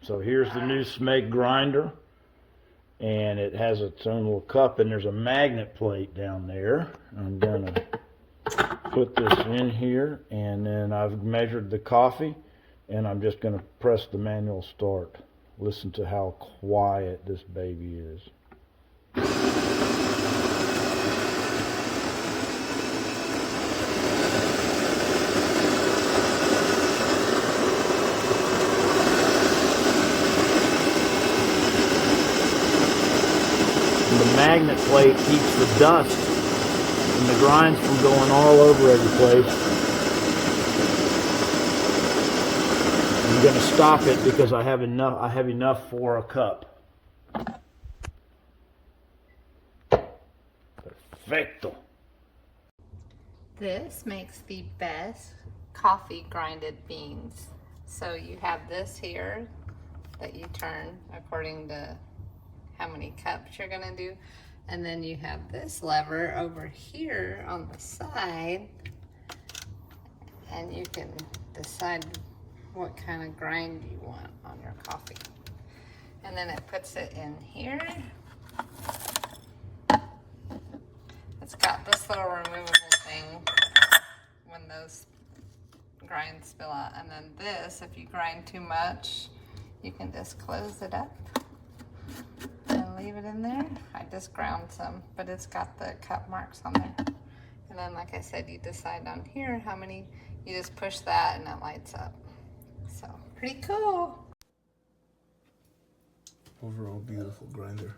So here's the new Smeg grinder, and it has its own little cup, and there's a magnet plate down there. I'm gonna put this in here, and then I've measured the coffee, and I'm just gonna press the manual start. Listen to how quiet this baby is. The magnet plate keeps the dust and the grinds from going all over every place. I'm going to stop it because I have enough for a cup. Perfecto. This makes the best coffee grinded beans. So you have this here that you turn according to how many cups you're gonna do. And then you have this lever over here on the side, and you can decide what kind of grind you want on your coffee. And then it puts it in here. It's got this little removable thing when those grinds spill out. And then this, if you grind too much, you can just close it up and leave it in there. I just ground some, but it's got the cup marks on there. And then, like I said, you decide on here how many, you just push that and it lights up. So, pretty cool. Overall beautiful grinder.